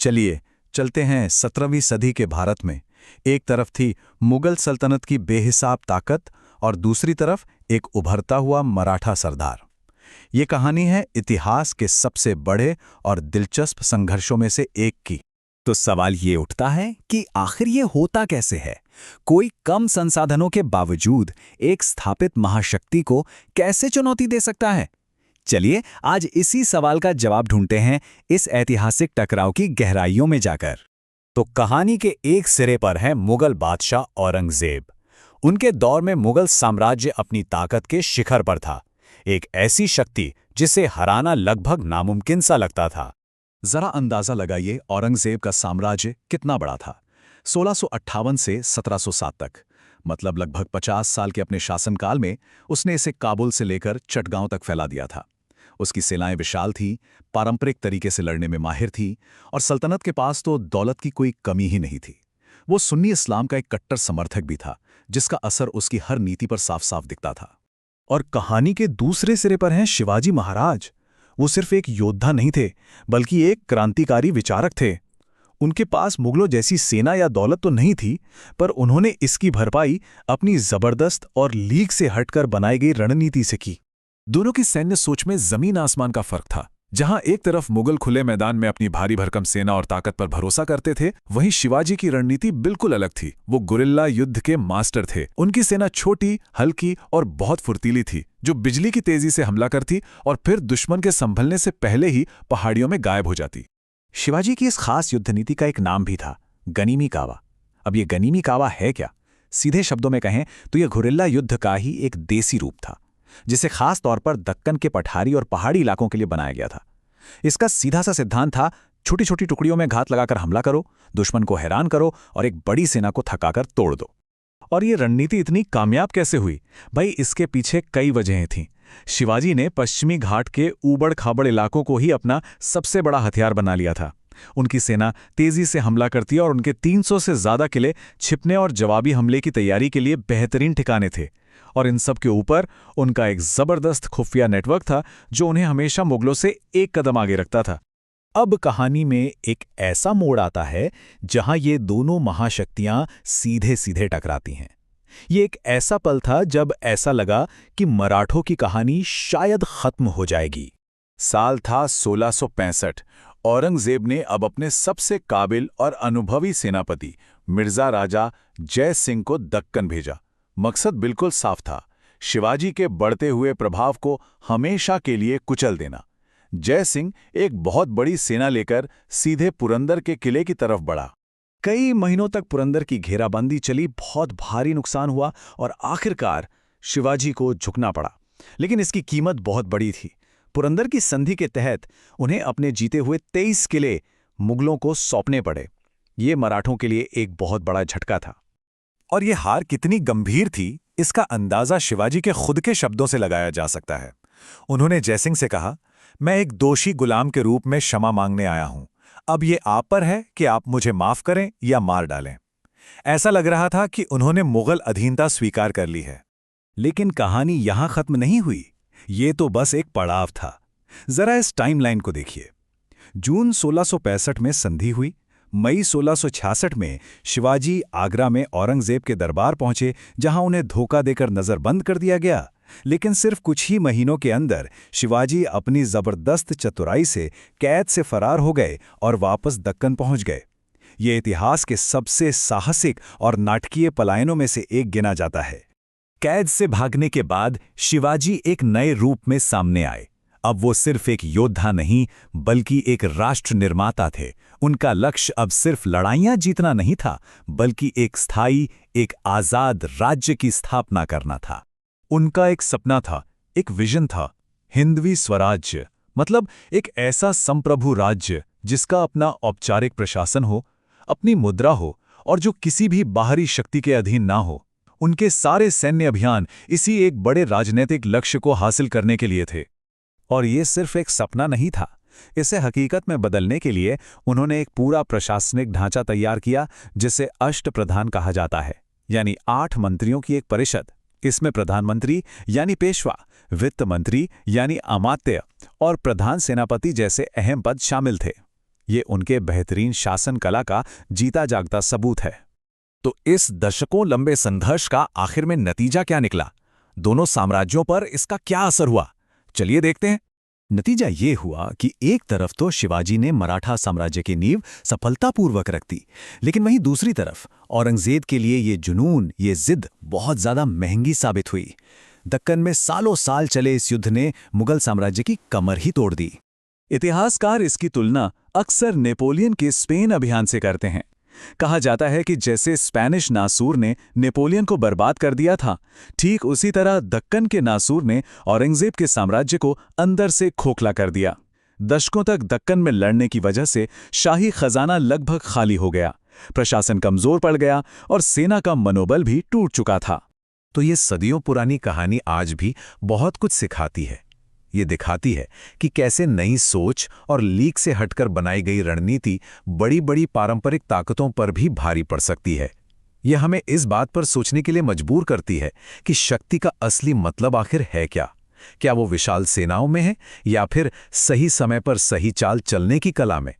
चलिए चलते हैं 17वीं सदी के भारत में। एक तरफ थी मुगल सल्तनत की बेहिसाब ताकत और दूसरी तरफ एक उभरता हुआ मराठा सरदार। ये कहानी है इतिहास के सबसे बड़े और दिलचस्प संघर्षों में से एक की। तो सवाल ये उठता है कि आखिर ये होता कैसे है? कोई कम संसाधनों के बावजूद एक स्थापित महाशक्ति को कैसे चुनौती दे सकता है? चलिए आज इसी सवाल का जवाब ढूंढते हैं इस ऐतिहासिक टकराव की गहराइयों में जाकर। तो कहानी के एक सिरे पर है मुगल बादशाह औरंगजेब। उनके दौर में मुगल साम्राज्य अपनी ताकत के शिखर पर था, एक ऐसी शक्ति जिसे हराना लगभग नामुमकिन सा लगता था। जरा अंदाजा लगाइए औरंगजेब का साम्राज्य कितना बड़ा था। 1658 से 1707 तक, मतलब लगभग 50 साल के अपने शासनकाल में उसने इसे काबुल से लेकर चटगांव तक फैला दिया था। उसकी सेनाएं विशाल थीं, पारंपरिक तरीके से लड़ने में माहिर थी और सल्तनत के पास तो दौलत की कोई कमी ही नहीं थी। वो सुन्नी इस्लाम का एक कट्टर समर्थक भी था, जिसका असर उसकी हर नीति पर साफ साफ दिखता था। और कहानी के दूसरे सिरे पर हैं शिवाजी महाराज। वो सिर्फ एक योद्धा नहीं थे, बल्कि एक क्रांतिकारी विचारक थे। उनके पास मुगलों जैसी सेना या दौलत तो नहीं थी, पर उन्होंने इसकी भरपाई अपनी जबरदस्त और लीग से हटकर बनाई गई रणनीति से की। दोनों की सैन्य सोच में जमीन आसमान का फर्क था। जहां एक तरफ मुगल खुले मैदान में अपनी भारी भरकम सेना और ताकत पर भरोसा करते थे, वहीं शिवाजी की रणनीति बिल्कुल अलग थी। वो गुरिल्ला युद्ध के मास्टर थे। उनकी सेना छोटी, हल्की और बहुत फुर्तीली थी, जो बिजली की तेजी से हमला करती और फिर दुश्मन के संभलने से पहले ही पहाड़ियों में गायब हो जाती। शिवाजी की इस खास युद्ध नीति का एक नाम भी था, गनीमी कावा। अब ये गनीमी कावा है क्या? सीधे शब्दों में कहें तो यह गुरिल्ला युद्ध का ही एक देसी रूप था, जिसे खास तौर पर दक्कन के पठारी और पहाड़ी इलाकों के लिए बनाया गया था। इसका सीधा सा सिद्धांत था, छोटी छोटी टुकड़ियों में घात लगाकर हमला करो, दुश्मन को हैरान करो और एक बड़ी सेना को थकाकर तोड़ दो। और ये रणनीति इतनी कामयाब कैसे हुई? भाई, इसके पीछे कई वजहें थीं। शिवाजी ने पश्चिमी घाट के ऊबड़ खाबड़ इलाकों को ही अपना सबसे बड़ा हथियार बना लिया था। उनकी सेना तेजी से हमला करती और उनके 300 से ज्यादा किले छिपने और जवाबी हमले की तैयारी के लिए बेहतरीन ठिकाने थे। और इन सब के ऊपर उनका एक जबरदस्त खुफिया नेटवर्क था, जो उन्हें हमेशा मुगलों से एक कदम आगे रखता था। अब कहानी में एक ऐसा मोड़ आता है जहां ये दोनों महाशक्तियां सीधे सीधे टकराती हैं। ये एक ऐसा पल था जब ऐसा लगा कि मराठों की कहानी शायद खत्म हो जाएगी। साल था 1665। औरंगजेब ने अब अपने सबसे काबिल और अनुभवी सेनापति मिर्जा राजा जय सिंह को दक्कन भेजा। मकसद बिल्कुल साफ था, शिवाजी के बढ़ते हुए प्रभाव को हमेशा के लिए कुचल देना। जय सिंह एक बहुत बड़ी सेना लेकर सीधे पुरंदर के किले की तरफ बढ़ा। कई महीनों तक पुरंदर की घेराबंदी चली, बहुत भारी नुकसान हुआ और आखिरकार शिवाजी को झुकना पड़ा। लेकिन इसकी कीमत बहुत बड़ी थी। पुरंदर की संधि के तहत उन्हें अपने जीते हुए 23 किले मुगलों को सौंपने पड़े। ये मराठों के लिए एक बहुत बड़ा झटका था। और ये हार कितनी गंभीर थी, इसका अंदाजा शिवाजी के खुद के शब्दों से लगाया जा सकता है। उन्होंने जयसिंह से कहा, मैं एक दोषी गुलाम के रूप में क्षमा मांगने आया हूं। अब ये आप पर है कि आप मुझे माफ करें या मार डालें। ऐसा लग रहा था कि उन्होंने मुगल अधीनता स्वीकार कर ली है। लेकिन कहानी यहां खत्म नहीं हुई। ये तो बस एक पड़ाव था। जरा इस टाइमलाइन को देखिए। जून 1665 में संधि हुई। मई 1666 में शिवाजी आगरा में औरंगजेब के दरबार पहुंचे, जहां उन्हें धोखा देकर नजरबंद कर दिया गया। लेकिन सिर्फ कुछ ही महीनों के अंदर शिवाजी अपनी जबरदस्त चतुराई से कैद से फरार हो गए और वापस दक्कन पहुंच गए। ये इतिहास के सबसे साहसिक और नाटकीय पलायनों में से एक गिना जाता है। कैद से भागने के बाद शिवाजी एक नए रूप में सामने आए। अब वो सिर्फ एक योद्धा नहीं, बल्कि एक राष्ट्र निर्माता थे। उनका लक्ष्य अब सिर्फ लड़ाइयां जीतना नहीं था, बल्कि एक स्थायी, एक आजाद राज्य की स्थापना करना था। उनका एक सपना था, एक विजन था, हिंदवी स्वराज्य, मतलब एक ऐसा संप्रभु राज्य जिसका अपना औपचारिक प्रशासन हो, अपनी मुद्रा हो और जो किसी भी बाहरी शक्ति के अधीन ना हो। उनके सारे सैन्य अभियान इसी एक बड़े राजनीतिक लक्ष्य को हासिल करने के लिए थे। और ये सिर्फ एक सपना नहीं था, इसे हकीकत में बदलने के लिए उन्होंने एक पूरा प्रशासनिक ढांचा तैयार किया, जिसे अष्टप्रधान कहा जाता है, यानी 8 मंत्रियों की एक परिषद। इसमें प्रधानमंत्री यानी पेशवा, वित्त मंत्री यानी अमात्य और प्रधान सेनापति जैसे अहम पद शामिल थे। ये उनके बेहतरीन शासन कला का जीता जागता सबूत है। तो इस दशकों लंबे संघर्ष का आखिर में नतीजा क्या निकला? दोनों साम्राज्यों पर इसका क्या असर हुआ? चलिए देखते हैं। नतीजा ये हुआ कि एक तरफ तो शिवाजी ने मराठा साम्राज्य की नींव सफलतापूर्वक रख दी, लेकिन वहीं दूसरी तरफ औरंगजेब के लिए ये जुनून, ये जिद बहुत ज्यादा महंगी साबित हुई। दक्कन में सालों साल चले इस युद्ध ने मुगल साम्राज्य की कमर ही तोड़ दी। इतिहासकार इसकी तुलना अक्सर नेपोलियन के स्पेन अभियान से करते हैं। कहा जाता है कि जैसे स्पेनिश नासूर ने नेपोलियन को बर्बाद कर दिया था, ठीक उसी तरह दक्कन के नासूर ने औरंगजेब के साम्राज्य को अंदर से खोखला कर दिया। दशकों तक दक्कन में लड़ने की वजह से शाही खजाना लगभग खाली हो गया, प्रशासन कमजोर पड़ गया और सेना का मनोबल भी टूट चुका था। तो ये सदियों पुरानी कहानी आज भी बहुत कुछ सिखाती है। ये दिखाती है कि कैसे नई सोच और लीक से हटकर बनाई गई रणनीति बड़ी बड़ी पारंपरिक ताकतों पर भी भारी पड़ सकती है। यह हमें इस बात पर सोचने के लिए मजबूर करती है कि शक्ति का असली मतलब आखिर है क्या? क्या वो विशाल सेनाओं में है या फिर सही समय पर सही चाल चलने की कला में?